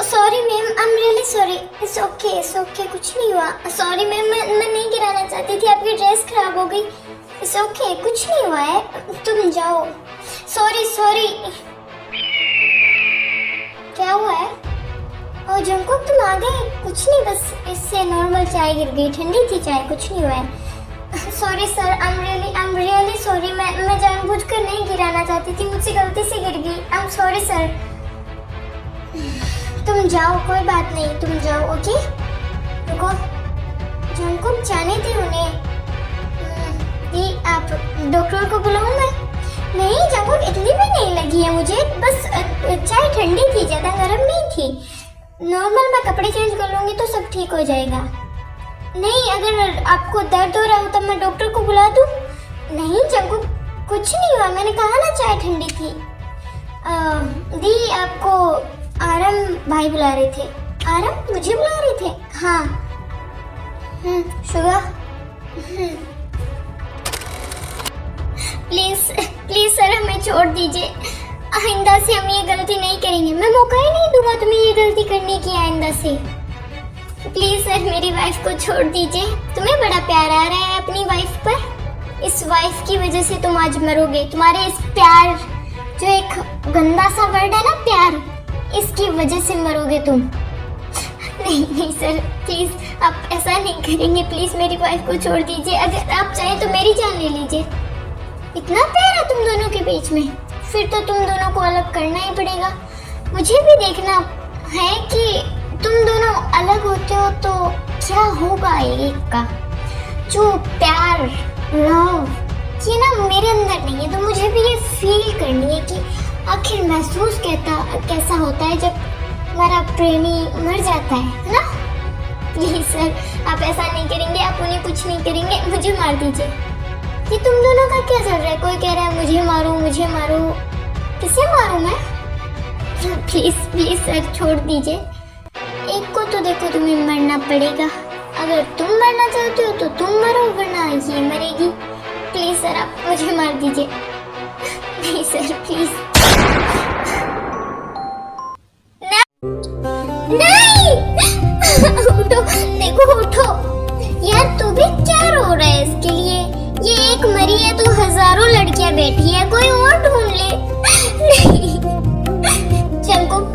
Sorry ma'am, I am really sorry. It's okay, कुछ नहीं हुआ। सॉरी मैम, मैं नहीं गिराना चाहती थी, आपकी ड्रेस खराब हो गई। इट्स ओके, कुछ नहीं हुआ है, तुम जाओ। सॉरी। क्या हुआ है? ओ जंकुक, तुम आ गए? कुछ नहीं, बस इससे नॉर्मल चाय गिर गई, ठंडी थी चाय, कुछ नहीं हुआ है। Sorry sir, I am really sorry. मैं जानबूझकर नहीं गिराना चाहती थी, मुझसे गलती से गिर गई। I am sorry sir. तुम जाओ, कोई बात नहीं, तुम जाओ। ओके, रुको, जंकुक जाने दे उन्हें। आप डॉक्टर को बुलाऊं मैं? नहीं जंकुक, इतनी भी नहीं लगी है मुझे, बस चाय ठंडी थी, ज़्यादा गर्म नहीं थी। नॉर्मल मैं कपड़े चेंज कर लूँगी तो सब ठीक हो जाएगा। नहीं, अगर आपको दर्द हो रहा हो तो मैं डॉक्टर को बुला दूँ? नहीं जंकुक, कुछ नहीं हुआ, मैंने कहा ना चाय ठंडी थी। दी, आपको आरम भाई बुला रहे थे। आरम मुझे बुला रहे थे? हाँ। शुगा, प्लीज सर, हमें छोड़ दीजिए। आइंदा से हम ये गलती नहीं करेंगे। मैं मौका ही नहीं दूंगा तुम्हें ये गलती करने की आइंदा से। प्लीज सर, मेरी वाइफ को छोड़ दीजिए। तुम्हें बड़ा प्यार आ रहा है अपनी वाइफ पर। इस वाइफ की वजह से तुम आज मरोगे। तुम्हारे इस प्यार, जो एक गंदा सा वर्ड है ना प्यार, इसकी वजह से मरोगे तुम। नहीं सर, प्लीज आप ऐसा नहीं करेंगे। प्लीज मेरी वाइफ को छोड़ दीजिए। अगर आप चाहें तो मेरी जान ले लीजिए। इतना प्यार है तुम दोनों के बीच में, फिर तो तुम दोनों को अलग करना ही पड़ेगा। मुझे भी देखना है कि तुम दोनों अलग होते हो तो क्या होगा एक का। जो प्यार, लव, ये ना मेरे अंदर नहीं है, तो मुझे भी ये फील करनी है कि आखिर महसूस कैसा होता है जब हमारा प्रेमी मर जाता है ना। प्लीज सर, आप ऐसा नहीं करेंगे, आप उन्हें कुछ नहीं करेंगे, मुझे मार दीजिए। ये तुम दोनों का क्या चल रहा है? कोई कह रहा है मुझे मारो। किसे मारूं मैं? प्लीज सर, छोड़ दीजिए। एक को तो देखो, तुम्हें मरना पड़ेगा। अगर तुम मरना चाहते हो तो तुम मरो, वरना ये मरेगी। प्लीज सर, आप मुझे मार दीजिए। नहीं सर, प्लीज। नहीं उठो, देखो उठो यार। तू भी क्या रो रहा है इसके लिए? ये एक मरी है तो हजारों लड़कियां बैठी है, कोई और ढूंढ ले। नहीं जंकुक,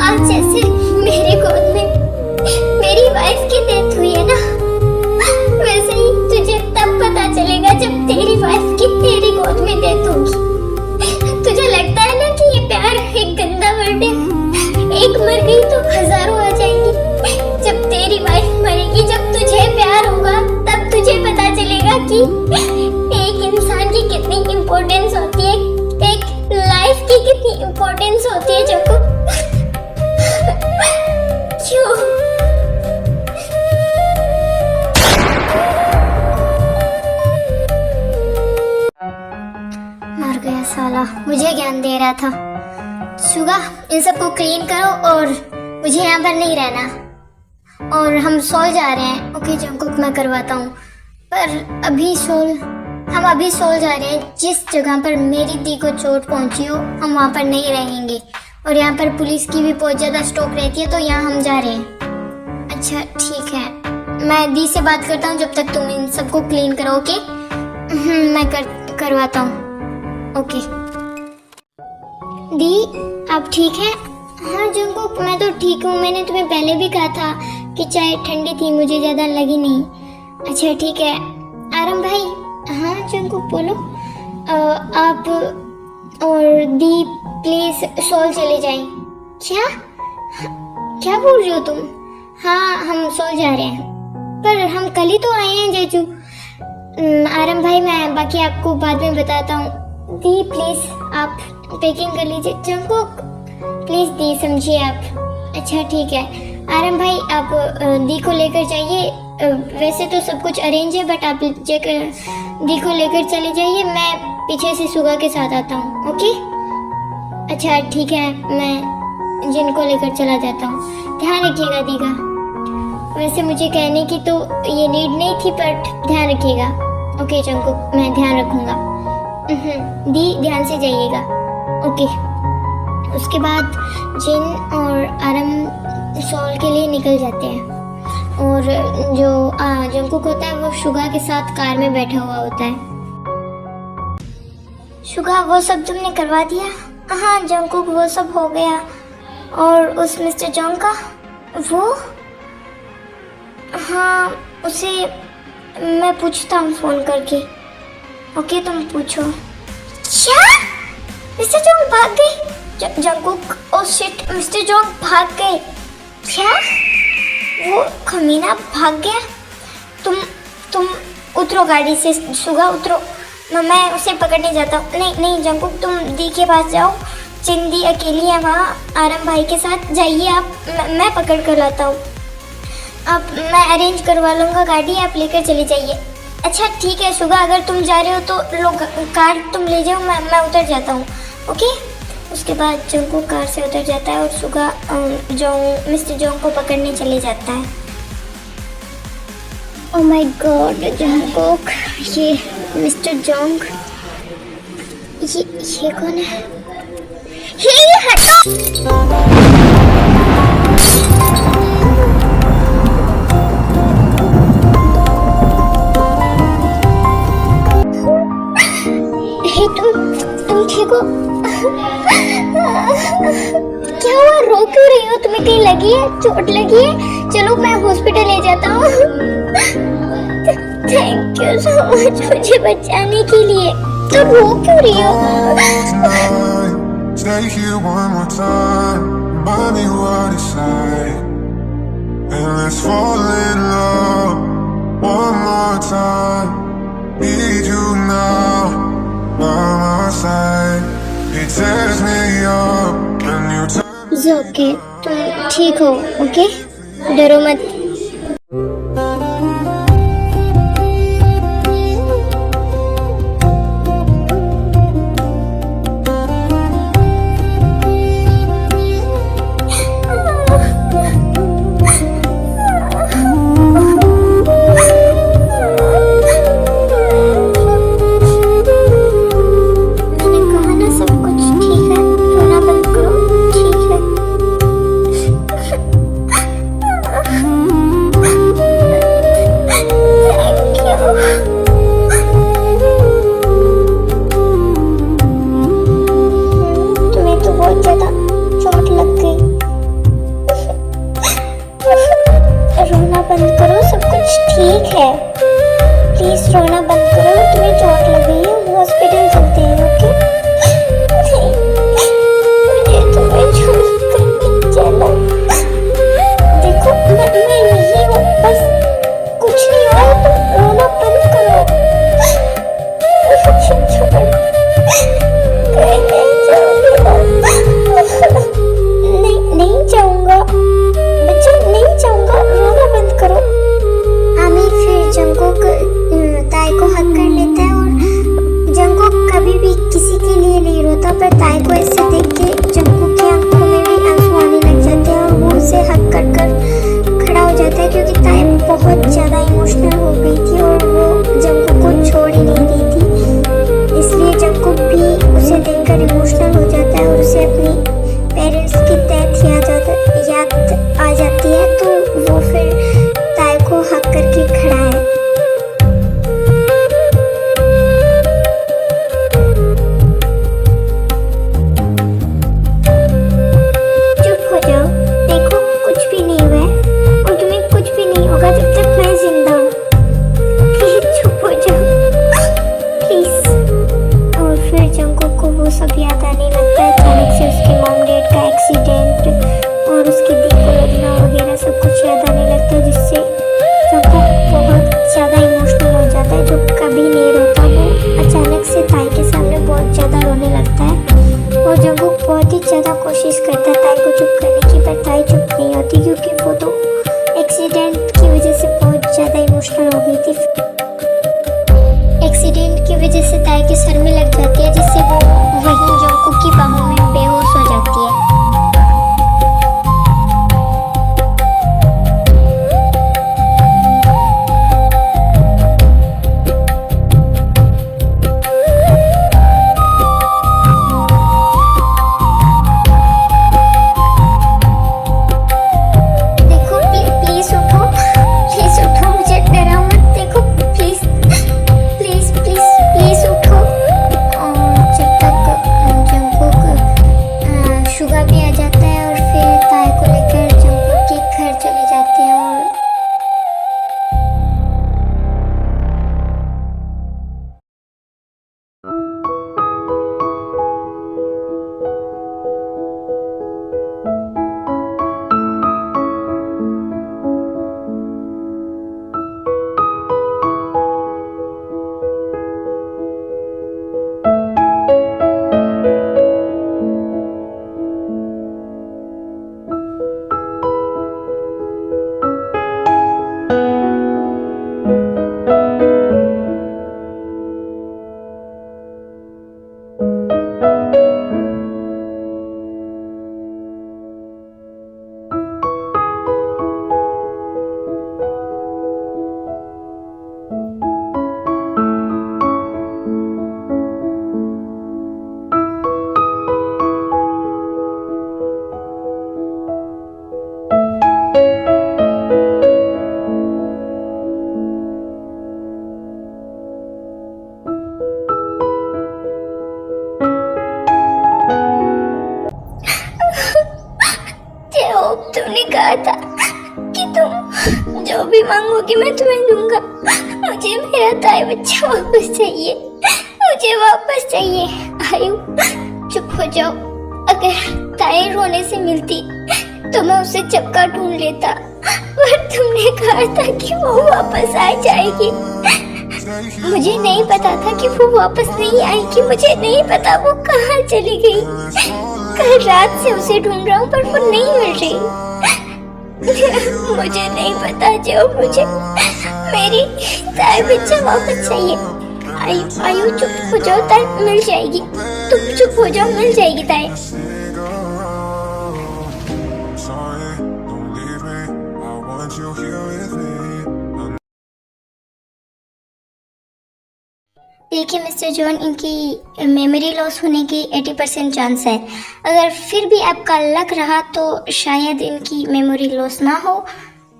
आज जैसे मेरे गोद में मेरी वाइफ की डेथ हुई है ना, वैसे ही तुझे तब पता चलेगा जब तेरी वाइफ की तेरी गोद में डेथ होगी। तुझे लगता है ना कि ये प्यार एक गंदा वर्ड है? एक मर गई तो हजारों आ जाएंगी। जब तेरी वाइफ मरेगी, जब तुझे प्यार होगा, तब तुझे पता चलेगा कि एक इंसान की कितनी इम्पोर्टेंस होती है, एक लाइफ की कितनी इम्पोर्टेंस होती है। जब क्यों मर गया साला, मुझे ज्ञान दे रहा था। शुगा, इन सबको क्लीन करो और मुझे यहाँ पर नहीं रहना। और हम सोल जा रहे हैं। ओके जंकुक, मैं करवाता हूँ, पर हम अभी सोल जा रहे हैं। जिस जगह पर मेरी दी को चोट पहुँची हो, हम वहाँ पर नहीं रहेंगे। और यहाँ पर पुलिस की भी बहुत ज़्यादा स्टॉक रहती है, तो यहाँ हम जा रहे हैं। अच्छा ठीक है, मैं दी से बात करता हूँ जब तक तुम इन सबको क्लीन करो। ओके मैं करवाता हूँ। ओके दी, आप ठीक हैं? हाँ जंकुक, मैं तो ठीक हूँ। मैंने तुम्हें पहले भी कहा था कि चाय ठंडी थी, मुझे ज़्यादा लगी नहीं। अच्छा ठीक है। आरम भाई। हाँ जंकुक बोलो। आप और दी प्लीज़ सोल चले जाएं। क्या? क्या बोल रही हो तुम? हाँ, हम सो जा रहे हैं, पर हम कल ही तो आए हैं जेजू। आरम भाई, मैं बाकी आपको बाद में बताता हूँ। दी प्लीज आप पैकिंग कर लीजिए। जंकुक प्लीज दी, समझिए आप। अच्छा ठीक है आरम भाई, आप दी को लेकर जाइए। वैसे तो सब कुछ अरेंज है, बट आप दी को लेकर चले जाइए। मैं पीछे से सुगा के साथ आता हूँ। ओके अच्छा ठीक है, मैं जिन को लेकर चला जाता हूँ। ध्यान रखिएगा दी का। वैसे मुझे कहने की तो ये नीड नहीं थी, बट ध्यान रखिएगा। ओके जंकुक, मैं ध्यान रखूँगा। दी ध्यान से जाइएगा। ओके। उसके बाद जिन और आरम सॉल के लिए निकल जाते हैं, और जो जंकुक होता है वो शुगा के साथ कार में बैठा हुआ होता है। शुगा, वो सब तुमने करवा दिया? हाँ जंकुक, वो सब हो गया। और उस मिस्टर जोंग का, वो हाँ, उसे मैं पूछता हूँ फ़ोन करके। ओके तुम पूछो। क्या मिस्टर जोंग भाग गए? Jungkook, oh shit, mister Jong भाग गए। क्या वो खमीना भाग गया? तुम उतरो गाड़ी से। सुगा उतरो, मैं उसे पकड़ने जाता हूँ। नहीं जंकुक, तुम दी के पास जाओ। चिंदी अकेली है वहाँ आरम भाई के साथ। जाइए आप, मैं पकड़ कर लाता हूँ। अब मैं अरेंज करवा लूँगा गाड़ी, आप लेकर चले जाइए। अच्छा ठीक है सुगा, अगर तुम जा रहे हो तो लोग कार तुम ले जाओ, मैं उतर जाता हूँ। ओके। उसके बाद जंकुक कार से उतर जाता है और सुगा मिस्टर जोंग को पकड़ने चले जाता है। ओह माय गॉड जंकुक, ये मिस्टर जोंग, ये कौन है? हे हटो। हे तुम ठीक हो? क्या हुआ, रो क्यों रही हो? तुम्हें कहीं लगी है, चोट लगी है? चलो मैं हॉस्पिटल ले जाता हूँ। थैंक यू सो मच मुझे बचाने के लिए। तो रो क्यों रही हो? Stay here one more time, remind me what it's like, and let's fall in love one more time. Need you now by my side. It tears me up when you turn. It's okay, तुम ठीक हो। Okay, डरो मत। Please रोना बंद करो, तुम्हें चोट लग गई है, हॉस्पिटल चलते हैं। ओके मुझे तुम्हें छोड़कर चलो। देखो मैं यही हूँ, बस कुछ नहीं हुआ, तुम रोना बंद करो। नहीं जाऊंगा बच्चा, नहीं जाऊंगा, रोना बंद करो। आमिर फिर जंकुक ताई को हक कर लेता है, और जंकुक कभी भी किसी के लिए नहीं रोता, पर ताई को ऐसे देख के जंकुक की आंखों में भी आंसू आने लग जाते हैं, और वो उसे हक कर खड़ा हो जाता है, क्योंकि ताई बहुत ज़्यादा इमोशनल हो गई थी और वो जंकुक को छोड़ ही नहीं रही थी। इसलिए जंकुक भी उसे देखकर इमोशनल हो जाता है और उसे अपनी पेरेंट्स की डेथ याद आ जाती है, तो वो फिर ताई को हक करके खड़ा है। चुप हो जाओ, देखो कुछ भी नहीं हुआ है और तुम्हें कुछ भी नहीं होगा जब तक मैं जिंदा हूँ। प्लीज चुप हो जाओ, प्लीज। और फिर जंकुक को वो सब याद आने लगता है। अचानक से उसकी मॉम रोने लगता है और जंगकुक बहुत ही ज़्यादा कोशिश करता है ताई को चुप करने की, पर ताई चुप नहीं होती क्योंकि वो तो एक्सीडेंट की वजह से बहुत ज़्यादा इमोशनल हो गई थी। एक्सीडेंट की वजह से ताई के सर में लग जाती है, जिससे वो वहीं जंगकुक की बाहों में बेहोश हो जाती है। तुमने कहा था कि तुम जो भी मांगोगी मैं तुम्हें दूंगा। मुझे मेरा ताई बच्चा वापस चाहिए, मुझे वापस चाहिए। आयु चुप हो जाओ। अगर ताई रोने से मिलती तो मैं उसे चक्का ढूंढ लेता, पर तुमने कहा था कि वो वापस आ जाएगी। मुझे नहीं पता था कि वो वापस नहीं आएगी, मुझे नहीं पता वो कहाँ चली गई। कल रात से उसे ढूंढ रहा हूँ पर वो नहीं मिल रही। मुझे नहीं पता, जो मुझे मेरी ताई बच्चा वापस चाहिए। आयु चुप हो जाओ, ताई मिल जाएगी। तुम चुप हो जाओ, मिल जाएगी ताई। देखिए मिस्टर जॉन, इनकी मेमोरी लॉस होने की 80% चांस है। अगर फिर भी आपका लक रहा तो शायद इनकी मेमोरी लॉस ना हो,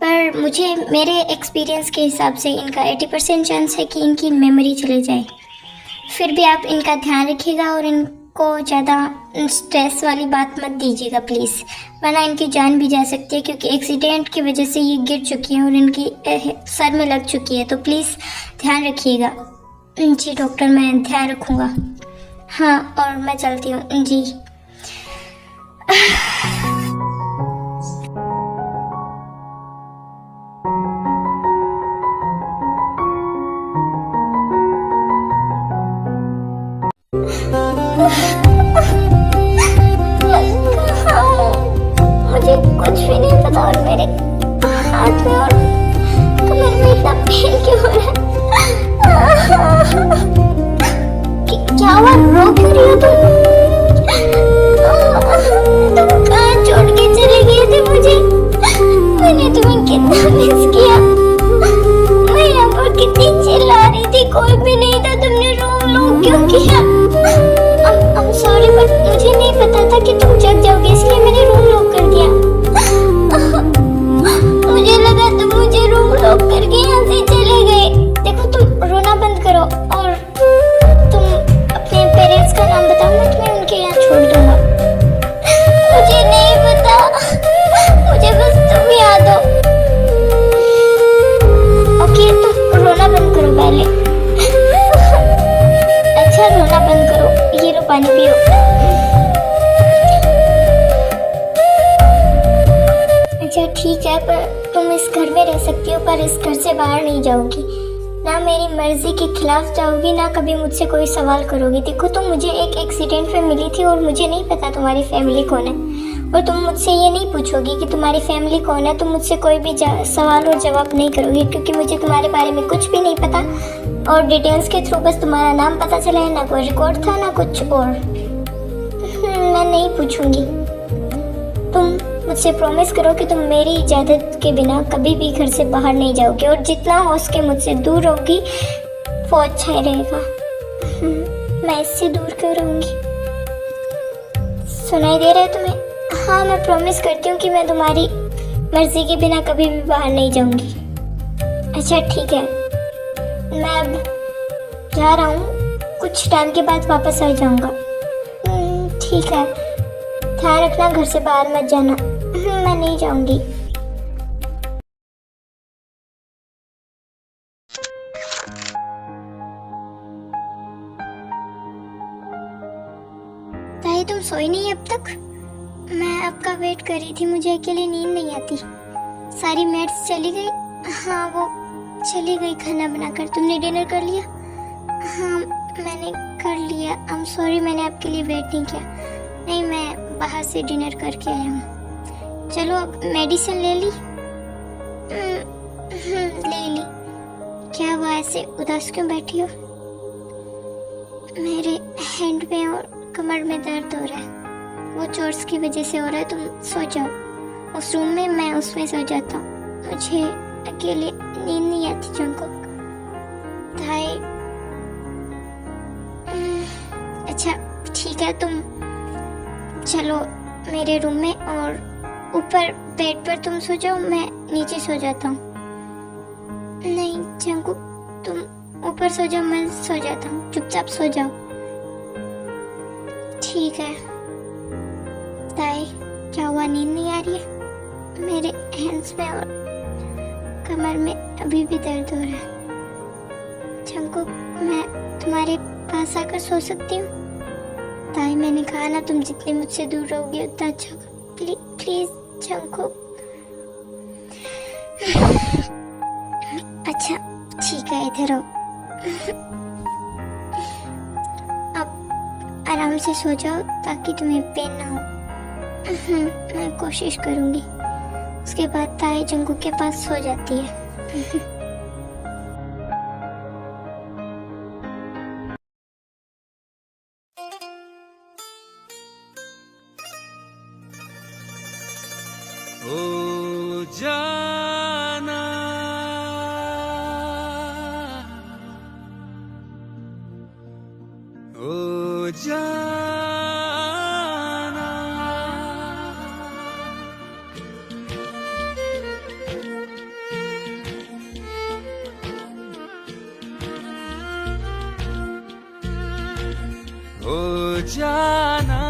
पर मुझे मेरे एक्सपीरियंस के हिसाब से इनका 80% चांस है कि इनकी मेमोरी चली जाए। फिर भी आप इनका ध्यान रखिएगा और इनको ज़्यादा स्ट्रेस वाली बात मत दीजिएगा प्लीज़, वरना इनकी जान भी जा सकती है, क्योंकि एक्सीडेंट की वजह से ये गिर चुकी हैं और इनकी सर में लग चुकी है। तो प्लीज़ ध्यान रखिएगा। जी डॉक्टर, मैं ध्यान रखूँगा। हाँ, और मैं चलती हूँ जी। मुझे कुछ भी नहीं पता और मेरे हाथ में और कमर में इतना पेन क्यों हो रहा है? क्या हुआ, रो क्यों रही हो तुम कहाँ छोड़ के चले गए थे मुझे? मैंने तुम्हें कितना मिस किया। मैं यहाँ पर कितनी चिल्ला रही थी, कोई भी नहीं था, तुमने रो क्यों किया? I'm sorry, but मुझे नहीं पता था कि तुम जग जाओगे, इसलिए मैंने रूम लॉक कर दिया। मुझे लगा तुम मुझे रूम लॉक करके यहाँ से चले गए। देखो, तुम रोना बंद करो और तुम अपने पेरेंट्स का नाम बताओ, मैं तुम्हें उनके यहाँ छोड़ दूंगा। मुझे नहीं पता, मुझे बस तुम याद हो। ओके, तुम रोना बंद करो पहले। अच्छा, रोना बंद करो, ये लो पानी पियो। अच्छा ठीक है, पर तुम इस घर में रह सकती हो, पर इस घर से बाहर नहीं जाओगी। ना मेरी मर्जी के खिलाफ जाओगी, ना कभी मुझसे कोई सवाल करोगी। देखो तुम मुझे एक एक्सीडेंट में मिली थी और मुझे नहीं पता तुम्हारी फैमिली कौन है, और तुम मुझसे ये नहीं पूछोगी कि तुम्हारी फैमिली कौन है। तुम मुझसे कोई भी सवाल और जवाब नहीं करोगी, क्योंकि मुझे तुम्हारे बारे में कुछ भी नहीं पता, और डिटेल्स के थ्रू बस तुम्हारा नाम पता चला है, ना कोई रिकॉर्ड था ना कुछ और। मैं नहीं पूछूंगी। तुम मुझसे प्रॉमिस करो कि तुम मेरी इजाज़त के बिना कभी भी घर से बाहर नहीं जाओगी, और जितना हो सके मुझसे दूर रहोगी वो अच्छा ही रहेगा। मैं इससे दूर क्यों रहूँगी? सुनाई दे रहा है तुम्हें? हाँ, मैं प्रॉमिस करती हूँ कि मैं तुम्हारी मर्जी के बिना कभी भी बाहर नहीं जाऊँगी। अच्छा ठीक है, मैं अब जा रहा हूँ, कुछ टाइम के बाद वापस आ जाऊँगा। ठीक है, ध्यान रखना, घर से बाहर मत जाना। मैं नहीं जाऊंगी। ताई तुम सोई नहीं अब तक? मैं आपका वेट कर रही थी, मुझे अकेले नींद नहीं आती। सारी मेट्स चली गई? हाँ वो चली गई खाना बनाकर। तुमने डिनर कर लिया? हाँ मैंने कर लिया। आई एम सॉरी मैंने आपके लिए वेट नहीं किया। नहीं, मैं बाहर से डिनर करके आया हूँ। चलो अब मेडिसिन ले ली? ले ली। क्या हुआ, ऐसे उदास क्यों बैठी हो? मेरे हैंड में और कमर में दर्द हो रहा है, वो चोट्स की वजह से हो रहा है। तुम सो जाओ उस रूम में, मैं उसमें सो जाता हूँ। मुझे अकेले नींद नहीं आती जंकुक। भाई अच्छा ठीक है, तुम चलो मेरे रूम में, और ऊपर बेड पर तुम सो जाओ, मैं नीचे सो जाता हूँ। नहीं जंकुक, तुम ऊपर सो जाओ, मैं सो जाता हूँ। चुपचाप सो जाओ। ठीक है। ताई क्या हुआ, नींद नहीं आ रही है? मेरे हैंड्स में और कमर में अभी भी दर्द हो रहा है। जंकुक मैं तुम्हारे पास आकर सो सकती हूँ? ताई मैंने कहा ना, तुम जितनी मुझसे दूर रहोगी उतना अच्छा। Please Jungkook. अच्छा ठीक है, इधर आओ। अब आराम से सो जाओ ताकि तुम्हें पेन ना हो। मैं कोशिश करूंगी। उसके बाद ताई जंकुक के पास सो जाती है। ओ जाना ओ जाना ओ जाना,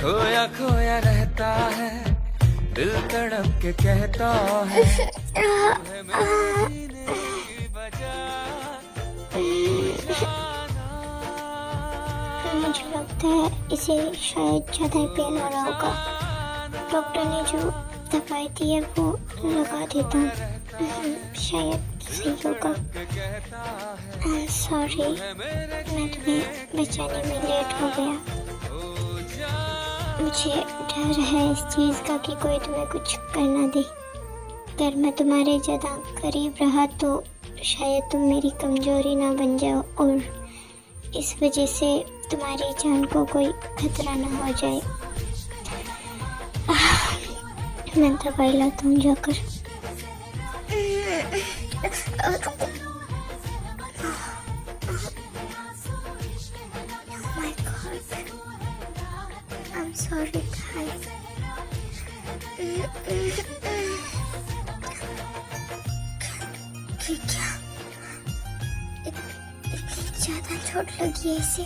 खोया खोया रहता है, दिल तड़प के कहता है मुझे लगता है इसे शायद ज़्यादा पेन हो रहा होगा। डॉक्टर ने जो दवाई दी है वो लगा देता हूँ, शायद सही होगा। सॉरी, मैं तुम्हें बचाने में लेट हो गया। मुझे डर है इस चीज़ का कि कोई तुम्हें कुछ कर ना दे। अगर मैं तुम्हारे ज़्यादा करीब रहा तो शायद तुम मेरी कमज़ोरी ना बन जाओ, और इस वजह से तुम्हारी जान को कोई खतरा ना हो जाए। मैं दवाई लाता हूँ जाकर। I'm sorry guys. क्या इतनी ज़्यादा चोट लगी है इसे?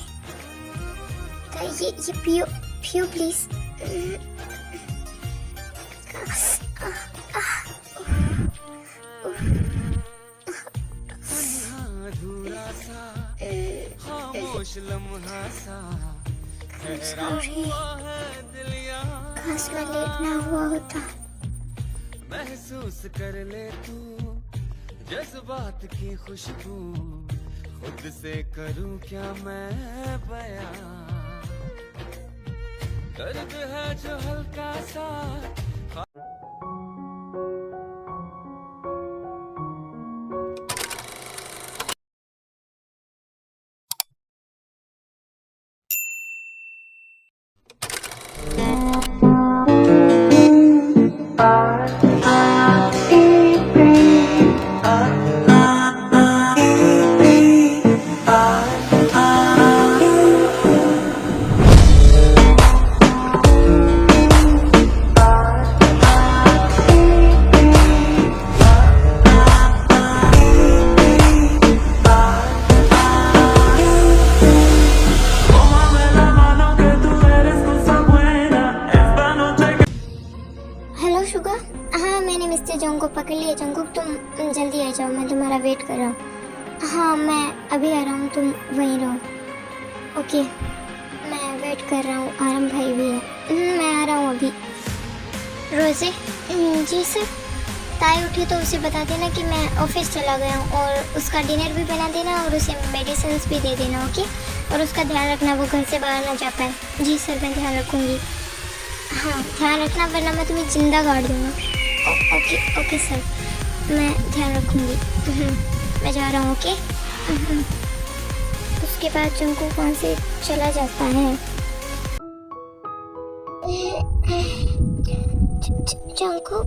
ये पियो पियो प्लीज। सॉरी, काश मैं लेट ना हुआ होता। महसूस कर ले तू जज्बात की खुशबू खुद से करूं क्या मैं बयां, दर्द है जो हल्का सा। हेलो शुगा, हाँ मैंने मिस्टर जोंग को पकड़ लिया। जंगकुक तुम जल्दी आ जाओ, मैं तुम्हारा वेट कर रहा हूँ। हाँ मैं अभी आ रहा हूँ, तुम वहीं रहो। ओके मैं वेट कर रहा हूँ, आरम भाई भी है। मैं आ रहा हूँ अभी। रोजे जी सर। ताई उठी तो उसे बता देना कि मैं ऑफिस चला गया हूँ, और उसका डिनर भी बना देना और उसे मेडिसिन भी दे देना। ओके, और उसका ध्यान रखना वो घर से बाहर ना जा पाए। जी सर मैं ध्यान रखूँगी। हाँ ध्यान रखना, वरना मैं तुम्हें जिंदा गाड़ दूँगा। ओके ओके सर, मैं ध्यान रखूँगी। मैं जा रहा हूँ। ओके। उसके बाद जंगकुक वहाँ से चला जाता है। जंगकुक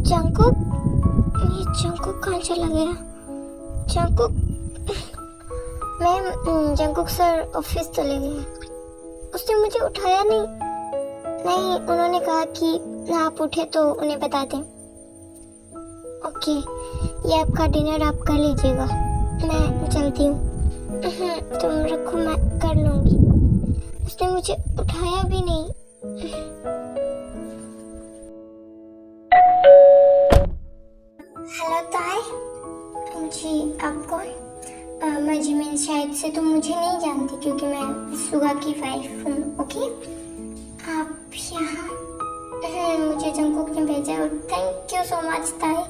जंगकुक ये जंगकुक कहाँ चला गया? Jungkook ma'am, Jungkook sir office चले गए। उसने मुझे उठाया नहीं। उन्होंने कहा कि आप उठे तो उन्हें बता दें। ओके, ये आपका डिनर आप कर लीजिएगा, मैं चलती हूँ। तुम रखो, मैं कर लूँगी। उसने मुझे उठाया भी नहीं। हेलो ताई जी, आप कौन? मैं जिमिन, शायद से तुम मुझे नहीं जानती क्योंकि मैं सुगा की वाइफ हूँ। ओके, आप यहाँ मुझे जंगकुक ने भेजा और थैंक यू सो मच ताई।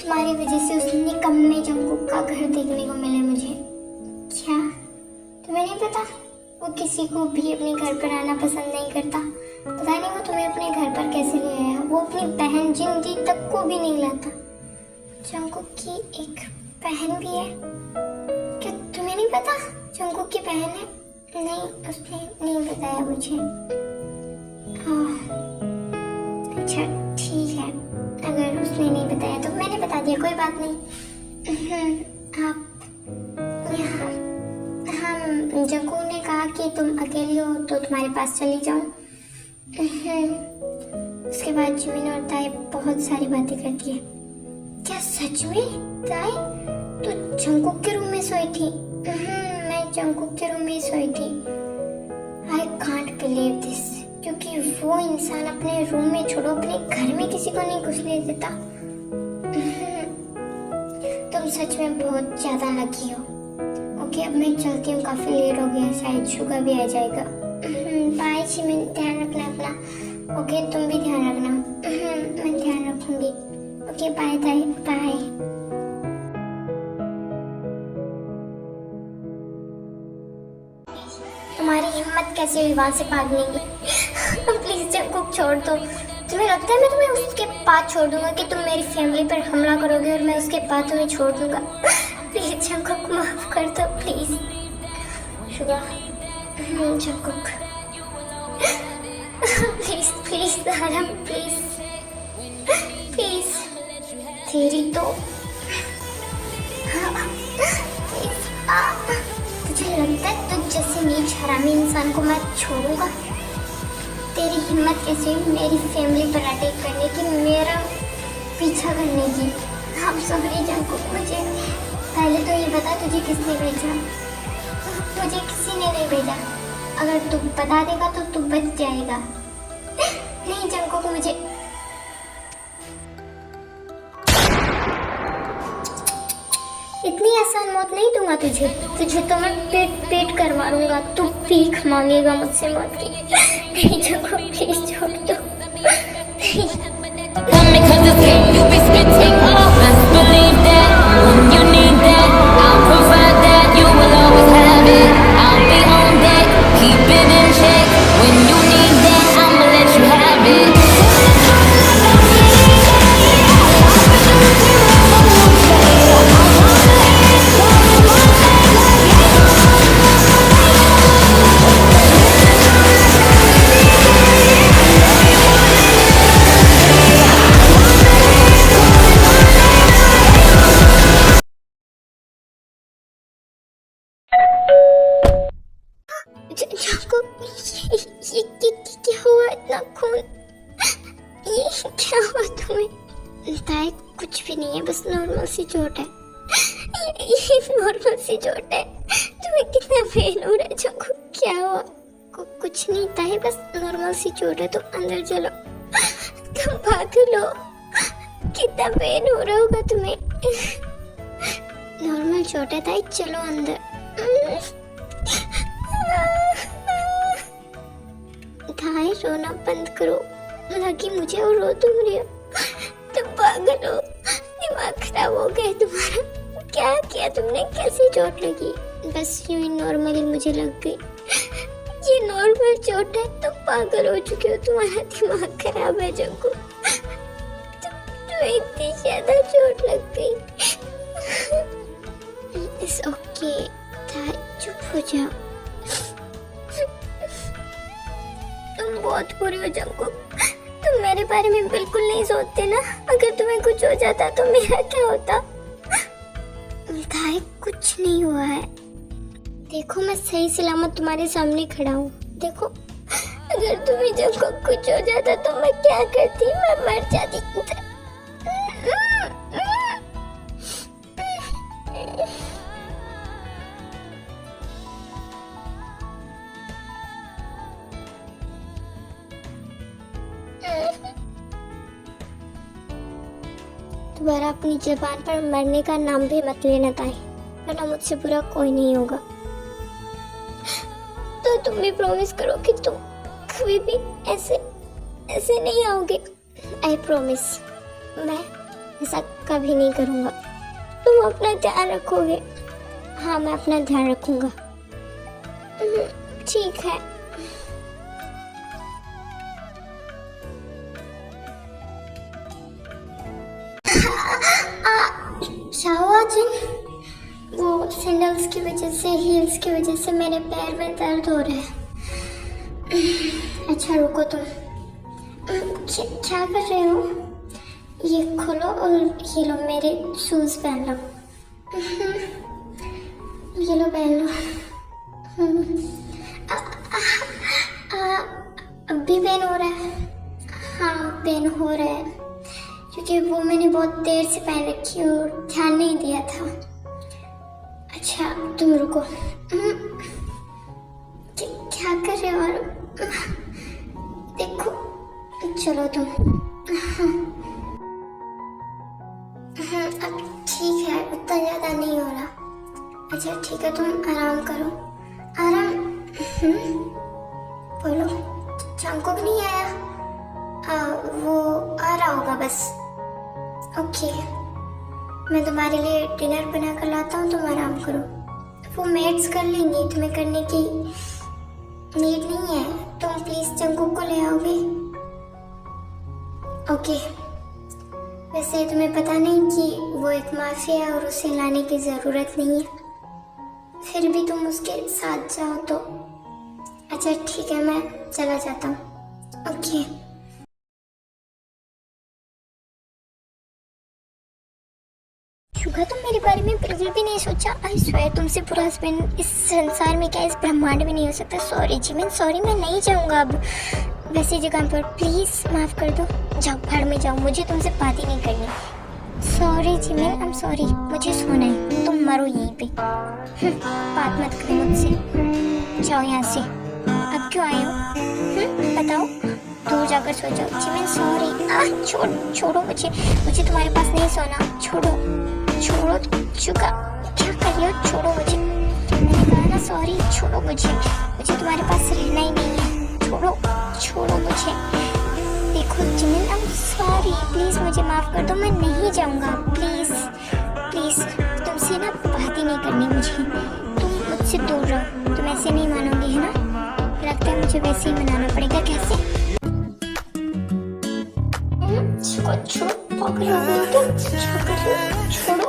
तुम्हारी वजह से उस निकम्मे जंगकुक का घर देखने को मिले मुझे। क्या तुम्हें नहीं पता वो किसी को भी अपने घर पर आना पसंद नहीं करता? पता नहीं वो तुम्हें अपने घर पर कैसे ले आया। वो अपनी बहन जिंदी तक को भी नहीं लाता। जंगकुक की एक बहन भी है। क्या तुम्हें नहीं पता जंगकुक की बहन है? नहीं, उसने नहीं बताया मुझे। अच्छा ठीक है, अगर उसने नहीं बताया तो मैंने बता दिया, कोई बात नहीं। आप यहाँ, हम जंगकुक ने कहा कि तुम अकेली हो तो तुम्हारे पास चली जाऊँ। उसके बाद जिमिन और ताई बहुत सारी बातें करती है। क्या सच में ताई तो जंगकुक के रूम में सोई थी? मैं जंगकुक के रूम में ही सोई थी। आई कांट बिलीव दिस, क्योंकि वो इंसान अपने रूम में छोड़ो अपने घर में किसी को नहीं घुसने देता। तुम सच में बहुत ज्यादा लकी हो। ओके, अब मैं चलती हूँ, काफी लेट हो गया, शायद शुगा भी आ जाएगा। बाय जिमिन, ध्यान रखना अपना। ओके तुम भी ध्यान रखना। मैं ध्यान रखूंगी। ओके बाय ताई, बाय। तुम्हारी हिम्मत कैसे हुई वहां से भागने की? प्लीज जंगकुक छोड़ दो। तुम्हें लगता है मैं तुम्हें उसके बाद छोड़ दूंगा कि तुम मेरी फैमिली पर हमला करोगे और मैं उसके बाद तुम्हें छोड़ दूंगा? प्लीज जंगकुक माफ कर दो please. Suga, Jungkook please please आराम, प्लीज प्लीज। तेरी तो तुझे लगता है तुझ जैसे नीच हरामी इंसान को मैं छोड़ूंगा? तेरी हिम्मत कैसे हुई मेरी फैमिली पर अटैक करने की, मेरा पीछा करने की? हम सॉरी जंगकुक, मुझे पहले तो ये बता तुझे किसने भेजा? मुझे किसी ने नहीं भेजा। अगर तू बता देगा तो तू बच जाएगा। नहीं जंगकुक, मुझे इतनी आसान मौत नहीं दूंगा तुझे। तुझे तो मैं पेट पेट कर मारूंगा। तू भीख मांगेगा मुझसे मौत की। नहीं जंगकुक प्लीज छोड़ दो। Come because it's hate you be spitting. Oh, best believe that. जाको ये क्या हुआ? इतना खून, ये क्या हुआ तुम्हें? ताई कुछ भी नहीं है, बस नॉर्मल सी चोट है। ये नॉर्मल सी चोट है। तुम्हें कितना पेन हो रहा है जाको? क्या हुआ? कुछ नहीं ताई, बस नॉर्मल सी चोट है। तुम अंदर चलो, तुम भाग लो। कितना पेन हो रहा होगा तुम्हें। नॉर्मल चोट है ताई, चलो अंदर। ताई रोना बंद करो, लगी मुझे और रो तुम रही हो। तुम पागल हो, दिमाग खराब हो गया तुम्हारा। क्या किया तुमने? कैसे चोट लगी? बस यूं ही नॉर्मली मुझे लग गई। ये नॉर्मल चोट है, तुम पागल हो चुके हो, तुम्हारा दिमाग खराब है जग्गू। तुम्हें इतनी ज्यादा चोट लग गई। इट्स ओके, चुप हो जाओ। तुम बहुत बुरे हो जग्गू, तुम मेरे बारे में बिल्कुल नहीं सोचते ना। अगर तुम्हें कुछ हो जाता तो मेरा क्या होता? कुछ नहीं हुआ है, देखो मैं सही सलामत तुम्हारे सामने खड़ा हूँ। देखो, अगर तुम्हें जब कुछ हो जाता तो मैं क्या करती? मैं मर जाती। दोबारा अपनी जबान पर मरने का नाम भी मत लेना ताई, वरना मुझसे बुरा कोई नहीं होगा। तो तुम भी प्रॉमिस करो कि तुम कभी भी ऐसे नहीं आओगे। आई प्रॉमिस, मैं ऐसा कभी नहीं करूँगा। तुम अपना ध्यान रखोगे? हाँ, मैं अपना ध्यान रखूँगा। ठीक है। क्या हुआ जिन? वो सैंडल्स की वजह से, हील्स की वजह से मेरे पैर में दर्द हो रहा है। अच्छा रुको तुम। क्या कर रहे हो? ये खोलो और ये लो, मेरे शूज पहन लो। ये लो पहन लो। अब भी पेन हो रहा है? हाँ पेन हो रहा है, क्योंकि वो मैंने बहुत देर से पहन रखी और ध्यान नहीं दिया था। अच्छा तुम रुको। क्या कर रहे हो? और देखो, चलो तुम। अब ठीक है, उतना ज़्यादा नहीं हो रहा। अच्छा ठीक है, तुम आराम करो। आराम। बोलो, जंकुक नहीं आया? वो आ रहा होगा बस। ओके, मैं तुम्हारे लिए डिनर बना कर लाता हूँ, तुम आराम करो। वो मेड्स कर लेंगी, तुम्हें करने की नीड नहीं है। तुम प्लीज जंकुक को ले आओगे? ओके। वैसे तुम्हें पता नहीं कि वो एक माफिया है और उसे लाने की ज़रूरत नहीं है, फिर भी तुम उसके साथ जाओ तो। अच्छा ठीक है, मैं चला जाता हूँ। ओके। शुगा, तुम मेरे बारे में बिल्कुल भी नहीं सोचा। आई स्वेयर, तुमसे पूरा हस्बैंड इस संसार में क्या, इस ब्रह्मांड में नहीं हो सकता। सॉरी जिमिन, सॉरी, मैं नहीं जाऊंगा अब वैसी जगह पर। प्लीज माफ कर दो। जाओ, भाड़ में जाओ, मुझे तुमसे बात ही नहीं करनी। Sorry Jimin, I am sorry, मुझे सोना है, तुम मरो यहीं पे। बात मत करो मुझसे, जाओ यहाँ से। अब क्यों आए हो? बताओ। दूर जाकर सो जाओ। Jimin sorry. छोड़ो मुझे तुम्हारे पास नहीं सोना। छोड़ो चुका, क्या कर रही हो? छोड़ो मुझे, मैंने कहा ना सॉरी। छोड़ो मुझे तुम्हारे पास रहना ही नहीं है। छोड़ो मुझे। देखो Jimin, I am sorry, please मुझे माफ कर दो, मैं नहीं जाऊंगा। प्लीज तुमसे ना बात ही नहीं करनी मुझे, तुम मुझसे दूर रहो। तुम ऐसे नहीं मानोगे है ना? लगता है मुझे वैसे ही मनाना पड़ेगा। कैसे? छोड़ो, पागल हो गई तुम। छोड़ो।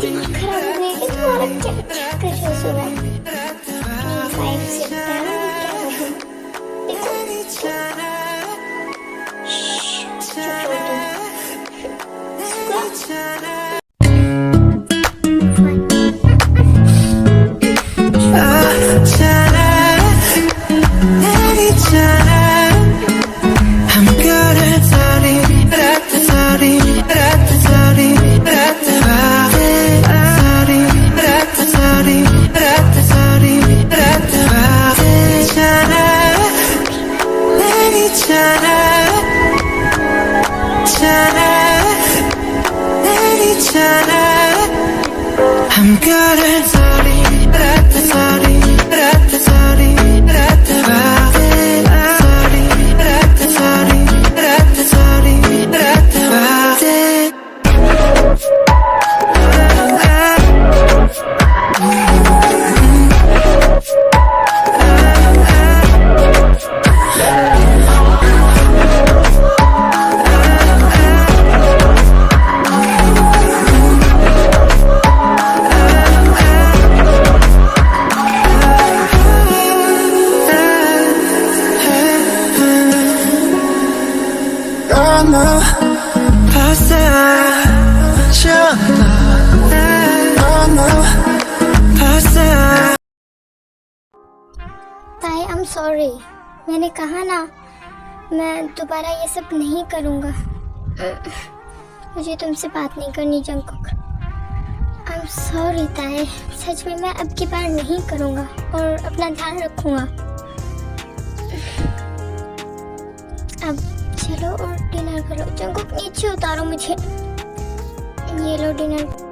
दिमाग खराब हो गया तुम्हारा? क्या कर रहे हो सुबह? फाइव से देखो, चुप रहो तुम। I'm good at sorry, sorry, sorry, ताई आई एम सॉरी, मैंने कहा ना मैं दोबारा ये सब नहीं करूँगा। मुझे तुमसे बात नहीं करनी जंगकुक। आई एम सॉरी ताई, सच में मैं अब की बार नहीं करूँगा और अपना ध्यान रखूँगा। अब चलो और डिनर करो। जंगकुक नीचे उतारो मुझे, ये लो डिनर।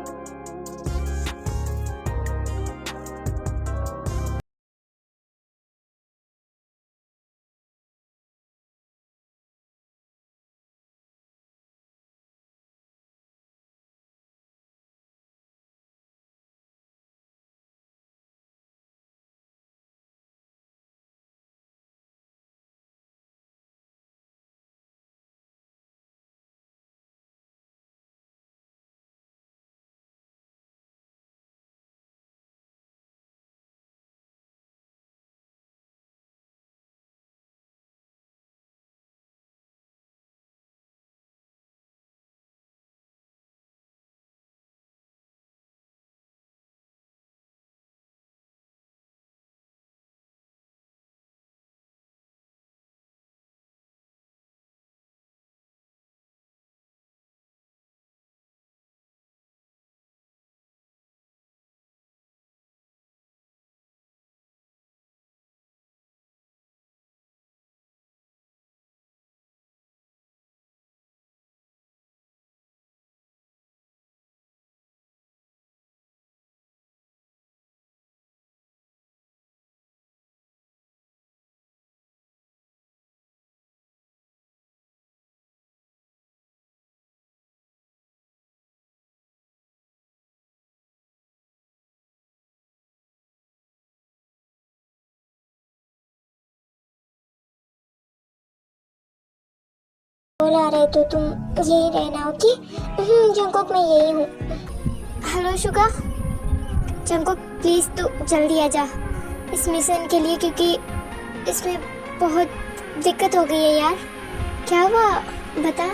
बोला रहे तो तुम यही रहना, ओके? जंगकुक मैं यही हूँ। हेलो शुगा, जंगकुक प्लीज़ तू जल्दी आ जा इस मिशन के लिए, क्योंकि इसमें बहुत दिक्कत हो गई है यार। क्या हुआ बता।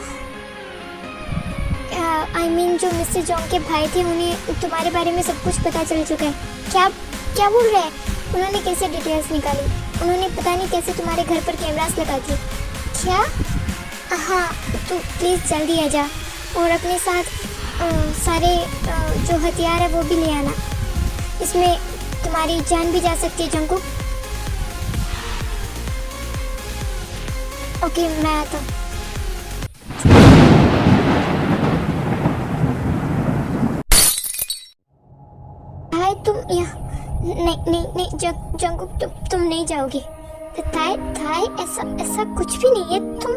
आई मीन जो मिस्टर जोंग के भाई थे उन्हें तुम्हारे बारे में सब कुछ पता चल चुका है। क्या क्या बोल रहे हैं? उन्होंने कैसे डिटेल्स निकाली? उन्होंने पता नहीं कैसे तुम्हारे घर पर कैमरास लगा दिए। क्या? हाँ, तू प्लीज़ जल्दी आ जा और अपने साथ सारे जो हथियार है वो भी ले आना। इसमें तुम्हारी जान भी जा सकती है जंगकुक। ओके मैं आता हूँ। तुम यहाँ नहीं जंगकुक तुम नहीं जाओगे। थाई ऐसा कुछ भी नहीं है, तुम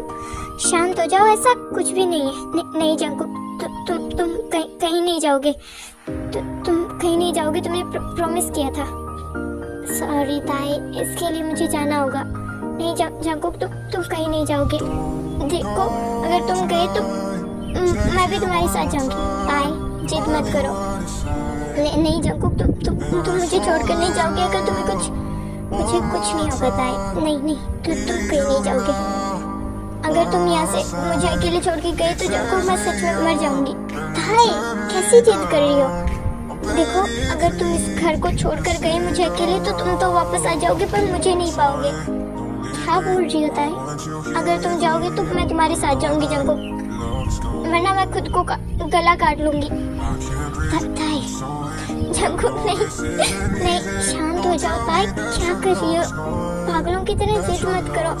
शांत हो जाओ। ऐसा कुछ भी नहीं है। नहीं जंगकुक तुम कहीं नहीं जाओगे। तुम कहीं नहीं जाओगे, तुमने प्रॉमिस किया था। सॉरी ताई, इसके लिए मुझे जाना होगा। नहीं जंगकुक तुम कहीं नहीं जाओगे। देखो अगर तुम गए तो मैं भी तुम्हारे साथ जाऊंगी। ताई जिद मत करो। नहीं जंगकुक तुम मुझे छोड़कर नहीं जाओगे। अगर तुम्हें मुझे कुछ नहीं होगा ताई। नहीं तुम कहीं नहीं जाओगे। अगर तुम यहाँ से मुझे अकेले छोड़ के गए तो जंगकुक मैं सच में मर जाऊंगी। ताई कैसी जिद कर रही हो? देखो अगर तुम इस घर को छोड़कर गए मुझे अकेले तो तुम तो वापस आ जाओगे पर मुझे नहीं पाओगे। क्या बोल रही हो ताई? अगर तुम जाओगे तो मैं तुम्हारे साथ जाऊंगी जंकुक, वरना मैं खुद को गला काट लूंगी। ताई जंकुक नहीं शांत हो जाओ ताई, क्या कर रही हो? पागलों की तरह जिद मत करो।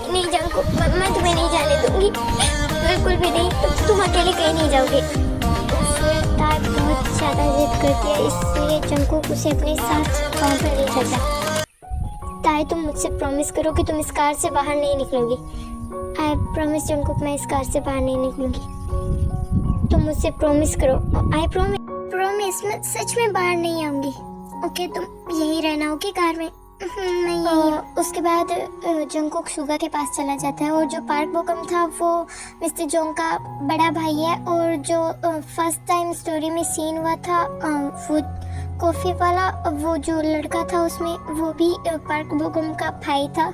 नहीं जंकुक, मैं तुम्हें नहीं जाने दूंगी, बिल्कुल भी नहीं। तुम अकेले कहीं नहीं जाओगे। ताई बहुत ज्यादा जिद करती है इसलिए जंकुक उसे अपने साथ वहाँ पर ले जाता। ताई तुम मुझसे प्रॉमिस करो कि तुम इस कार से बाहर नहीं निकलोगी। आई प्रॉमिस जंकुक, मैं इस कार से बाहर नहीं निकलूंगी। तुम मुझसे प्रॉमिस करो। आई प्रॉमिस मैं सच में बाहर नहीं आऊंगी। ओके तुम यहीं रहना, ओके कार में? मैं यहीं हूँ। उसके बाद जंकुक शुगा के पास चला जाता है और जो पार्क बोकम था वो मिस्टर जोंग का बड़ा भाई है, और जो फर्स्ट टाइम स्टोरी में सीन हुआ था वो कॉफी वाला, वो जो लड़का था उसमें वो भी पार्क बोगम का भाई था।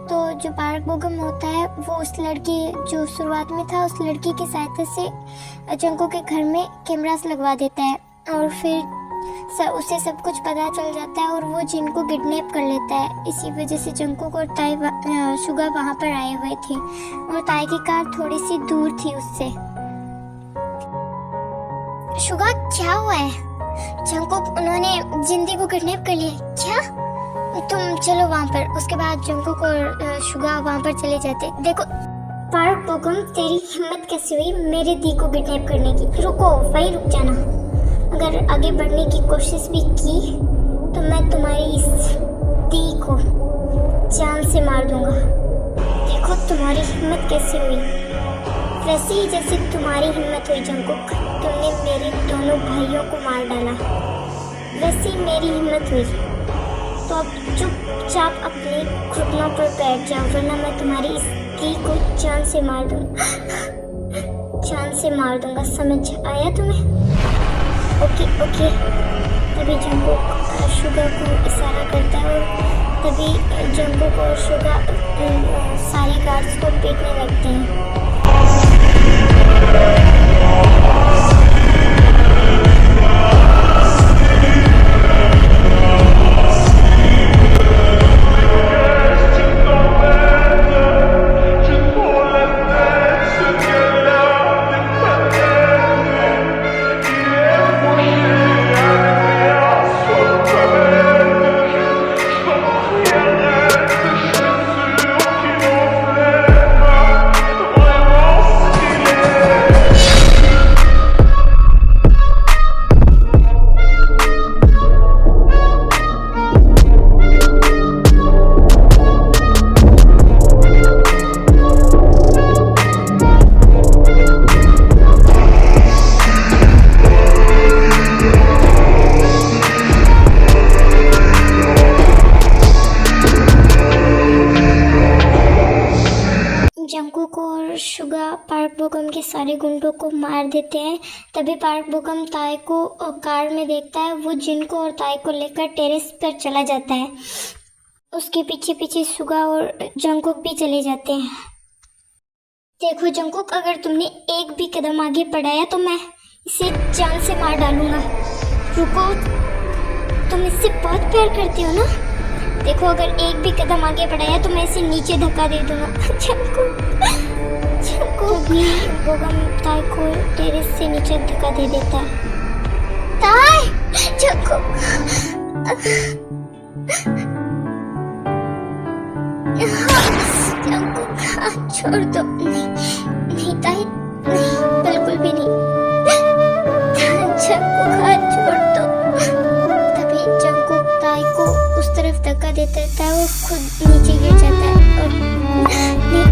तो जो पार्क बोगम होता है वो उस लड़की जो शुरुआत में था उस लड़की की सहायता से जंकुक के घर में कैमरास लगवा देता है, और फिर उसे सब कुछ पता चल जाता है और वो जिन को किडनैप कर लेता है। इसी वजह से जंकुक और ताई शुगा वहाँ पर आए हुए थे और ताई की कार थोड़ी सी दूर थी उससे। शुगा क्या हुआ है? जंकुक उन्होंने जिंदी को किडनैप कर लिया क्या? तुम चलो वहाँ पर। उसके बाद जंकुक और शुगा वहाँ पर चले जाते। देखो पार्क बोगम, तेरी हिम्मत कैसे हुई मेरे दी को किडनैप करने की? रुको, वहीं रुक जाना। अगर आगे बढ़ने की कोशिश भी की तो मैं तुम्हारी इस दी को जान से मार दूंगा। देखो तुम्हारी हिम्मत कैसे हुई, वैसे ही जैसे तुम्हारी हिम्मत हुई जंकुक, तुमने मेरे दोनों भाइयों को मार डाला, वैसे ही मेरी हिम्मत हुई। तो अब चुपचाप अपने घुटनों पर बैठ जाओ, वरना मैं तुम्हारी इस दी को जान से मार दूंगा। जान से मार दूंगा, समझ आया तुम्हें? ओके। तभी जंकुक शुगा को इशारा करता है और तभी जंकुक और शुगा सारे गार्ड्स को पीटने लगते हैं। जंकुक और शुगा पार्क बोगम के सारे गुंडों को मार देते हैं। तभी पार्क बोगम ताई को कार में देखता है, वो जिन को और ताई को लेकर टेरेस पर चला जाता है। उसके पीछे पीछे शुगा और जंकुक भी चले जाते हैं। देखो जंकुक, अगर तुमने एक भी कदम आगे बढ़ाया तो मैं इसे जान से मार डालूंगा। रुको, तुम इससे बहुत प्यार करते हो ना? देखो अगर एक भी कदम आगे बढ़ाया तो मैं इसे नीचे धक्का दे दूंगा। जंकुक बोगम ताई को टेरेस से नीचे धक्का दे देता है। ताई, जंकुक छोड़ दो। नहीं ताई, नहीं, बिल्कुल भी नहीं। जंकुक हाथ छोड़ दो। तभी जंकुक ताई को उस तरफ धक्का देता है, वो खुद नीचे गिर जाता है। और नहीं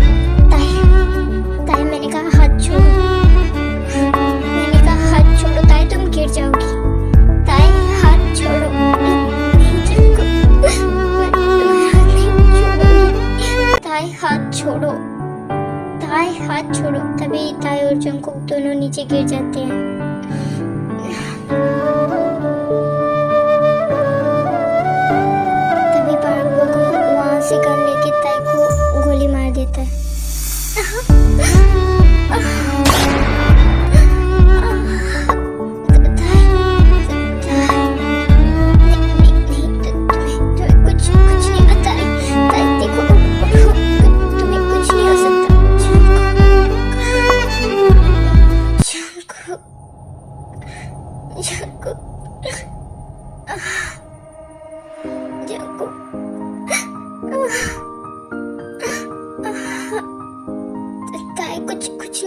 ताई मैंने कहा हाथ छोड़ो, मैंने कहा हाथ छोड़ो ताई, तुम गिर जाओगी। ताई हाथ छोड़ो। नहीं जंकुक, मैं तुम्हारा हाथ नहीं छोड़ूंगी। ताई हाथ छोड़ो, ताई हाथ छोड़ो। तभी ताई और जंकुक दोनों नीचे गिर जाते हैं। तभी पार्क बोगम वहां से गन लेके ताई को गोली मार देता है।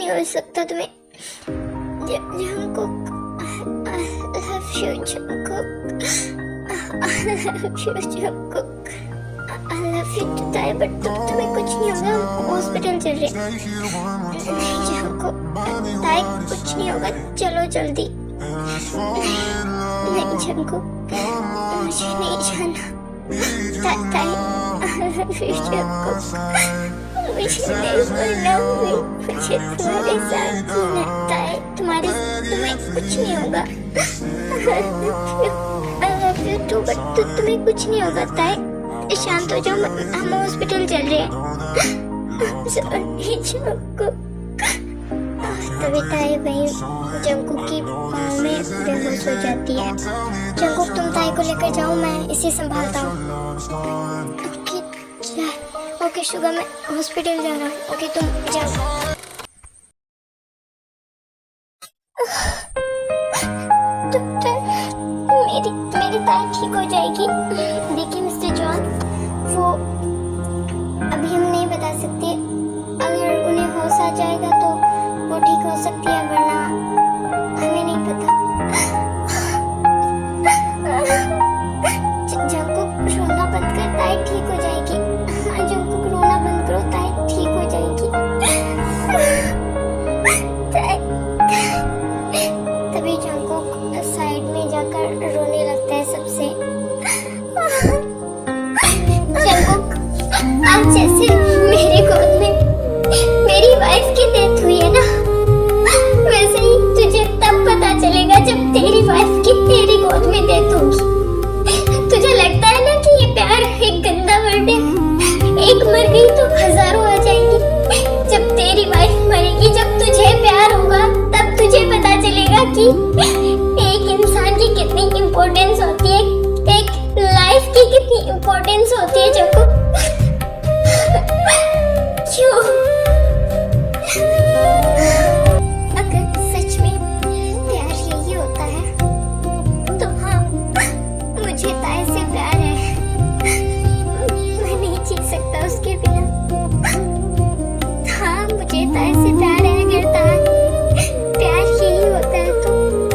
नहीं हो सकता तुम्हें। Jungkook, I love you Jungkook, I love you Jungkook, I love you to die, but तुम्हें कुछ नहीं होगा, हम हॉस्पिटल चल रहे हैं। Take you one more नहीं time. जंगकुक, ताई कुछ नहीं होगा, चलो जल्दी। And let's fall in love नहीं जंगकुक, one more मुझे नहीं जाना। Need you ताई now I love you by my Jungkook, side. मुझे नहीं बोलना, मुझे तुम्हारे साथ जीना है। ताई तुम्हें कुछ नहीं होगा। I love you too, but तुम्हें कुछ नहीं होगा ताई, शांत हो जाओ, हम हॉस्पिटल चल रहे हैं। Sorry Jungkook. तभी ताई वहीं जंगकुक की पाँव में बेहोश हो जाती है। जंगकुक तुम ताई को लेकर जाओ, मैं इसे संभालता हूँ। Love's gone. ओके शुगर, मैं हॉस्पिटल जा रहा हूँ। ओके तुम जाओ। मेरी ताई ठीक हो जाएगी। देखिए मिस्टर जॉन, वो अभी हम नहीं बता सकते। अगर उन्हें होश आ जाएगा तो वो ठीक हो सकती है, वरना हमें नहीं पता। जंगकुक रोना बंद कर, ताई ठीक हो जाएगी। हाँ जंगकुक रोना बंद करो, ताई ठीक हो जाएगी। तभी जंगकुक साइड में जाकर रोने लगता है सबसे। जंगकुक, आज जैसे मेरे गोद में मेरी वाइफ की डेथ हुई है ना, वैसे ही तुझे तब पता चलेगा जब तेरी वाइफ की तेरी गोद में डेथ होगी। तुझे लगता है ना कि ये प्यार एक गंदा वर्ड है? एक मर गई तो हजारों आ जाएंगी। जब तेरी वाइफ मरेगी, जब तुझे प्यार होगा, तब तुझे पता चलेगा कि एक इंसान की कितनी इम्पोर्टेंस होती है, एक लाइफ की कितनी इम्पोर्टेंस होती है। जब क्यों अगर सच में प्यार यही होता है तो हाँ, मुझे ताई से प्यार है। मैं नहीं जी सकता उसके बिना। हाँ मुझे ताई से प्यार है। अगर प्यार यही होता है तो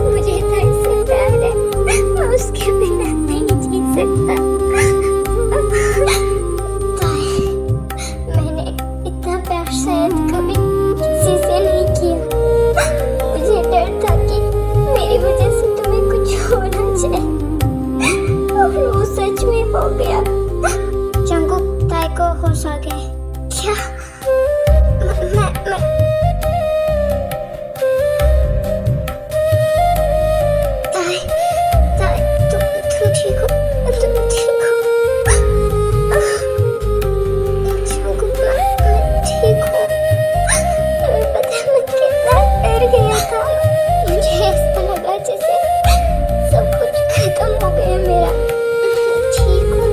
मुझे ताई से प्यार है। मैं उसके बिना नहीं जी सकता। ताई, मैंने इतना प्यार शायद कभी किसी से नहीं किया। मुझे डर था कि मेरी वजह से तुम्हें कुछ होना चाहिए, और वो सच में हो गया। जंगकुक, ताई को होश आ गया। क्या मैं ताई, तुम ठीक हो? तुम ठीक हो? जंगकुक, मैं ठीक हूँ। तुम्हें पता है मैं कितना डर गया था। मुझे ऐसा लगा जैसे सब कुछ खत्म हो गया मेरा। ठीक हूँ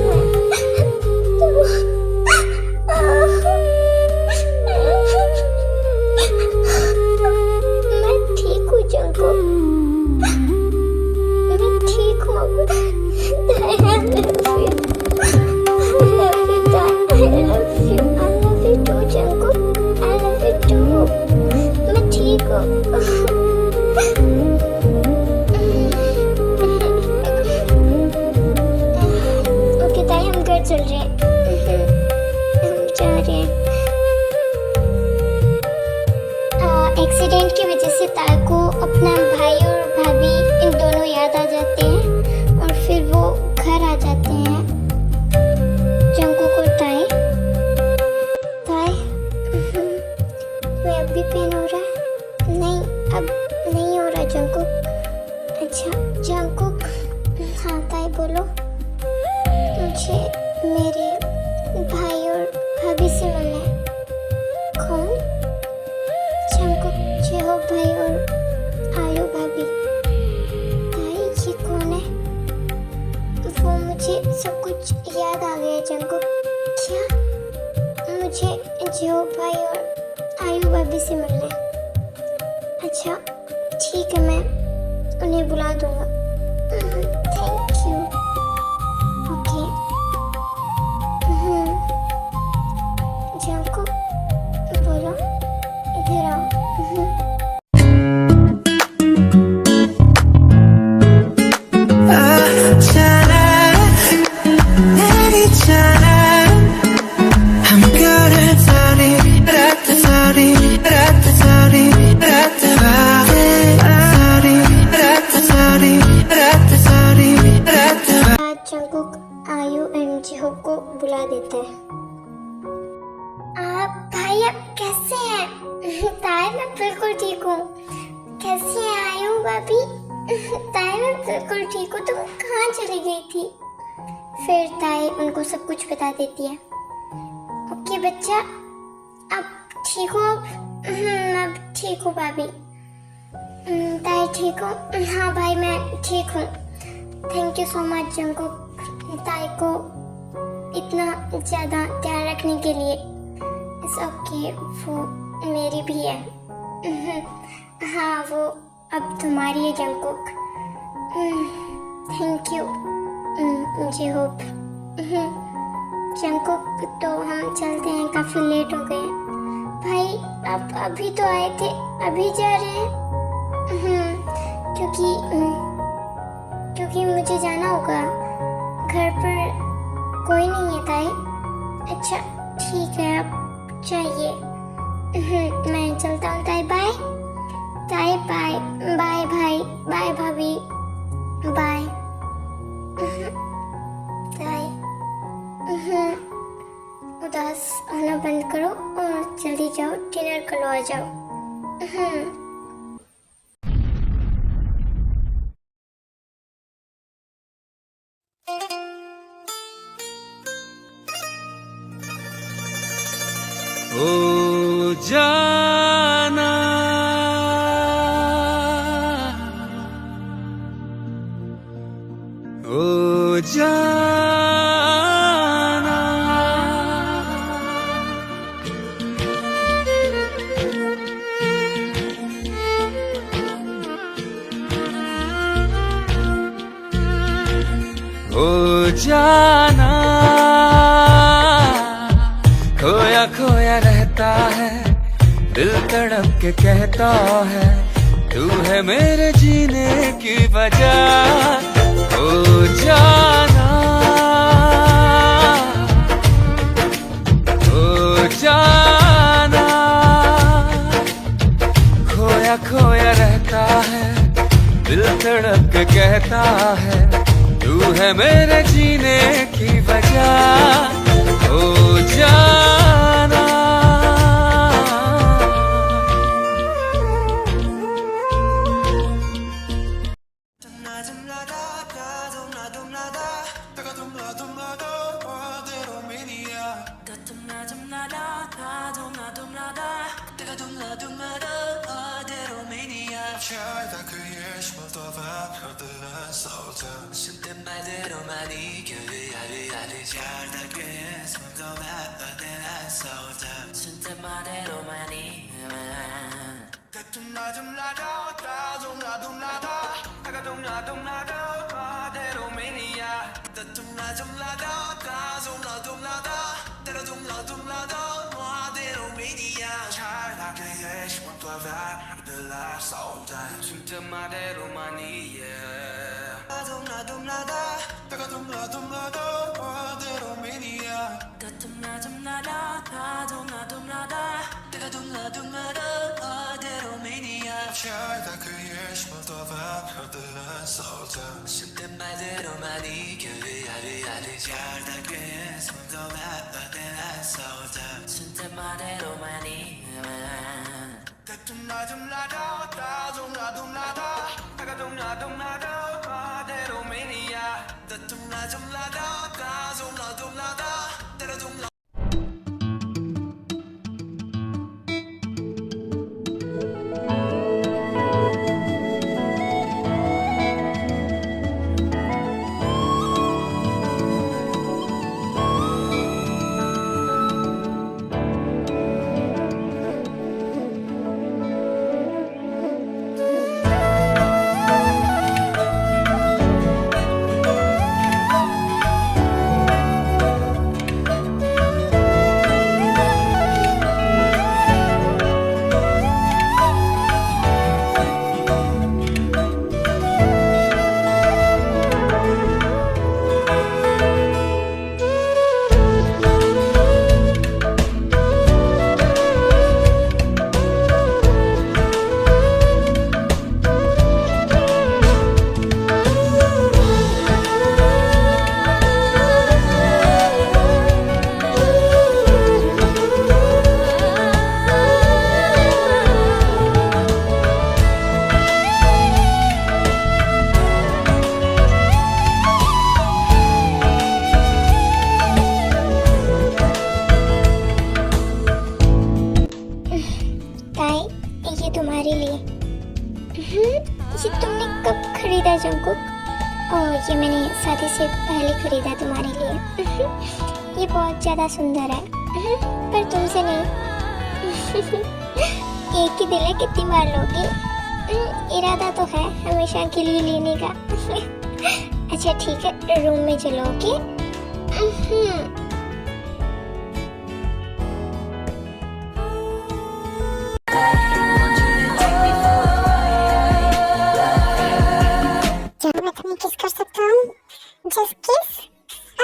मैं ठीक हूँ जंगकुक, मैं ठीक हूँ। I love you. I love you, Dad. I love you. I love you too, Jungkook. I love you too. मैं ठीक हूँ। ओके ताई, हम घर चल रहे हैं। हम जा रहे हैं। एक्सीडेंट की वजह से ताई को अपना भाई और भाभी इन दोनों याद आ जाते हैं, और फिर वो घर आ जाते हैं। जंगकुक और ताई। तुम्हें अब भी पेन हो रहा है? नहीं, अब नहीं हो रहा जंगकुक। अच्छा जंगकुक। हाँ ताई बोलो। मुझे मेरे भाई और भाभी से मिलना है। कौन? जंगकुक, जेहो भाई और आलू भाभी। ताई ये कौन है? वो मुझे सब कुछ याद आ गया जंगकुक। क्या? मुझे जेहो भाई और आलू भाभी से मिलना है। अच्छा ठीक है, मैं उन्हें बुला दूंगा। Thank you. ओके। जंगकुक बोलो, इधर आओ। आप कैसे हैं? ताई मैं बिल्कुल ठीक हूँ। कैसी हैं आयु भाभी? ताई मैं बिल्कुल ठीक हूँ। तुम कहाँ चली गई थी? फिर ताई उनको सब कुछ बता देती है। ओके बच्चा, आप ठीक हो अब? अब ठीक हूँ भाभी। ताई ठीक हो? हाँ भाई मैं ठीक हूँ। Thank you so much Jungkook ताई को इतना ज़्यादा ध्यान रखने के लिए। इट्स ओके, वो मेरी भी है। हाँ वो अब तुम्हारी है जंकुक। Thank you. मुझे होप। जंकुक तो हम चलते हैं, काफ़ी लेट हो गए। भाई आप अभी तो आए थे, अभी जा रहे हैं? क्योंकि मुझे जाना होगा। घर पर कोई नहीं है ताई। अच्छा ठीक है, आप जाइए। मैं चलता हूँ ताई। बाय ताई। बाय बाय भाई। बाय भाभी। बाय ताई। उदास होना बंद करो और जल्दी जाओ, डिनर कर लो, आ जाओ। ओ जाना ओ जाना ओ जाना खोया खोया रहता है, दिल तड़प के कहता है तू है मेरे जीने की वजह। ओ जाना ओ जाना खोया खोया रहता है, दिल तड़प के कहता है तू है मेरे जीने की वजह। ओ जाना तुम्हारे लिए। ये तुमने कब खरीदा जंकुक? ओह, ये मैंने शादी से पहले खरीदा तुम्हारे लिए। ये बहुत ज़्यादा सुंदर है, पर तुमसे नहीं। एक ही दिल है, कितनी बार लोगे? इरादा तो है हमेशा के लिए लेने का। अच्छा ठीक है, रूम में चलो। ओके। क्या मैं तुम्हें किस कर सकता हूँ? जस्ट किस?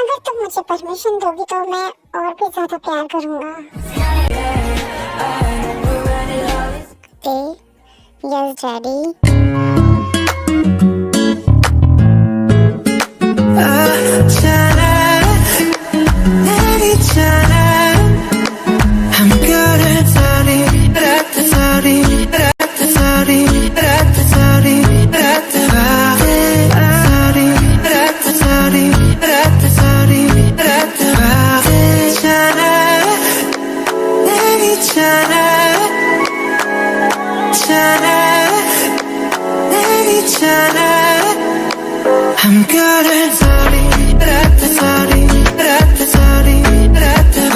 अगर तुम मुझे परमिशन दोगी तो मैं और भी ज्यादा प्यार करूँगा। Yes daddy. I'm good at sorry, sorry, sorry, sorry, I'm good at sorry, sorry, sorry,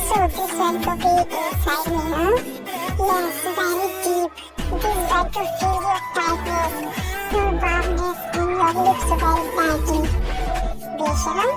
So this one could be inside me, huh? Yes, very deep. This one to feel your tightness, your warmness, and your lips very tightly. Besharam?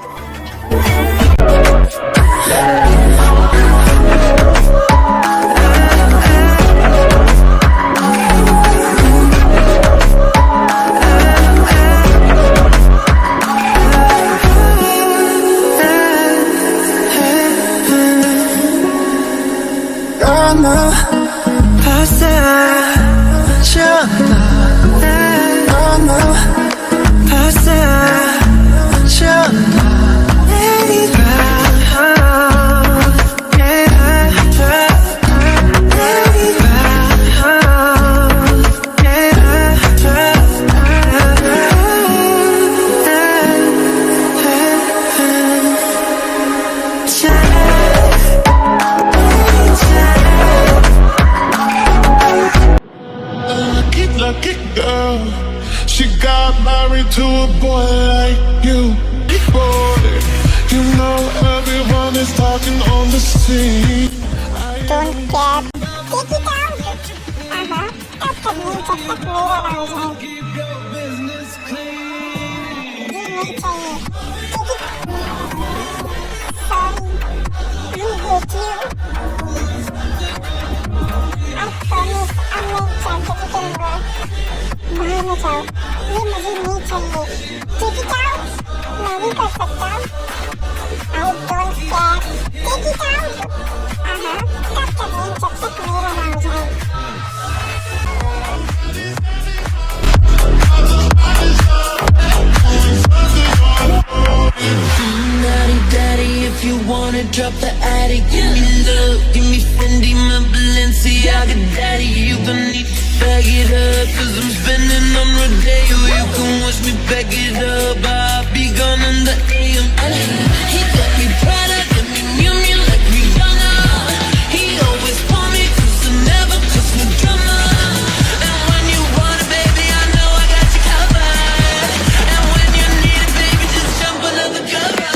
Lucky girl, she got married to a boy like you. Boy, you know everyone is talking on the scene. Don't care. Take it out. तब तक नहीं, जब तक मेरा ना हो जाए। ये नहीं चाहिए। Take it. Sorry, I hate you. I promise अब मैं चाहते नहीं करूँगा। बाहर न जाओ, ये मुझे नहीं चाहिए। Take it out. मैं नहीं कर सकता। I don't care. Take it out. तब तक नहीं, जब तक मेरा ना हो जाए। Daddy, daddy, if you wanna drop the attic, give me love, give me Fendi, my Balenciaga, daddy, you gon' need to bag it up, 'cause I'm spending on Rodeo, you can watch me back it up, I'll be gone in the AM. He got me Prada, got me Miu Miu like Rihanna, he always want me 'cause I never cause no drama, and when you want it, baby, I know I got you covered, and when you need it, baby, just jump under the cover.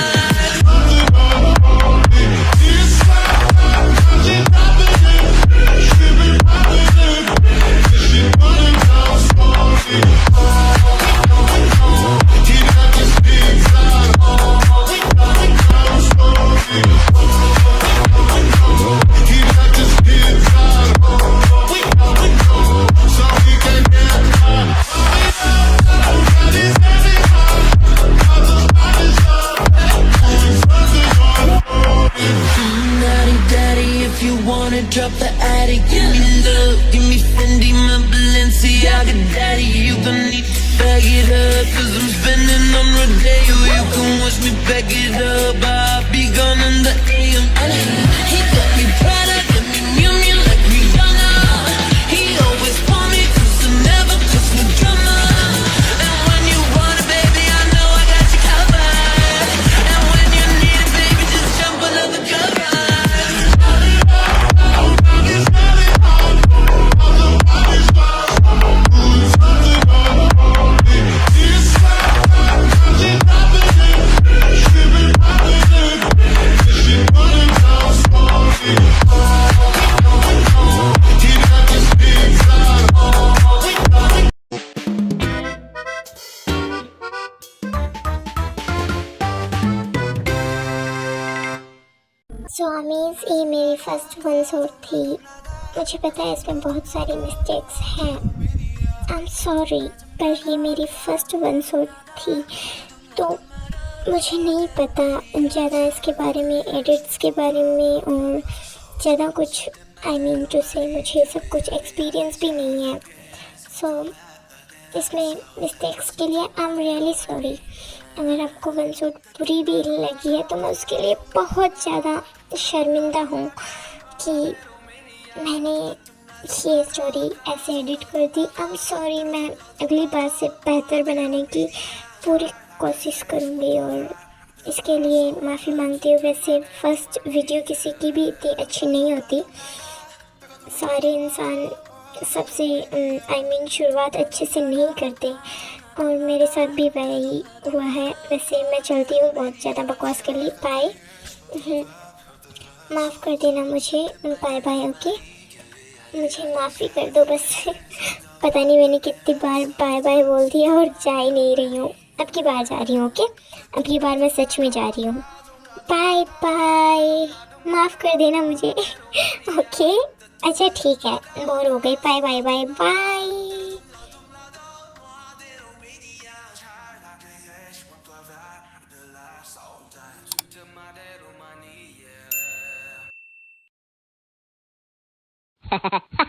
Drop the attic, give me love, give me Fendi, my Balenciaga, daddy, you gon' need to bag it up, 'cause I'm spending on Rodeo, you can watch me back it up, I'll be gone in the AM. He got me Prada, got me Miu Miu like Rihanna, he always want me 'cause I never cause no drama, and when you want it, baby, I know I got you covered, so Amy's, ये मेरी first one shot थी। मुझे पता है इसमें बहुत सारी mistakes हैं, आई एम सॉरी, पर ये मेरी फर्स्ट वन शॉट थी तो मुझे नहीं पता ज़्यादा इसके बारे में, एडिट्स के बारे में और ज़्यादा कुछ, आई मीन टू से मुझे सब कुछ एक्सपीरियंस भी नहीं है। सो इसमें मिस्टेक्स के लिए आई एम रियली सॉरी। अगर आपको वन शॉट बुरी भी लगी है तो मैं उसके लिए बहुत ज़्यादा शर्मिंदा हूँ कि मैंने ये स्टोरी ऐसे एडिट कर दी। आई एम सॉरी, मैं अगली बार से बेहतर बनाने की पूरी कोशिश करूँगी और इसके लिए माफ़ी मांगती हूँ। वैसे फर्स्ट वीडियो किसी की भी इतनी अच्छी नहीं होती, सारे इंसान सबसे आई मीन शुरुआत अच्छे से नहीं करते और मेरे साथ भी वही हुआ है। वैसे मैं चलती हूँ, बहुत ज़्यादा बकवास कर ली, बाय। माफ़ कर देना मुझे, बाय बाय, ओके। मुझे माफ़ी कर दो बस। पता नहीं मैंने कितनी बार बाय बाय बोल दिया और जा ही नहीं रही हूँ। अब की बार जा रही हूँ, ओके। अब की बार मैं सच में जा रही हूँ, बाय बाय। माफ़ कर देना मुझे। ओके, अच्छा ठीक है, बोर हो गई, bye bye bye bye. yeah.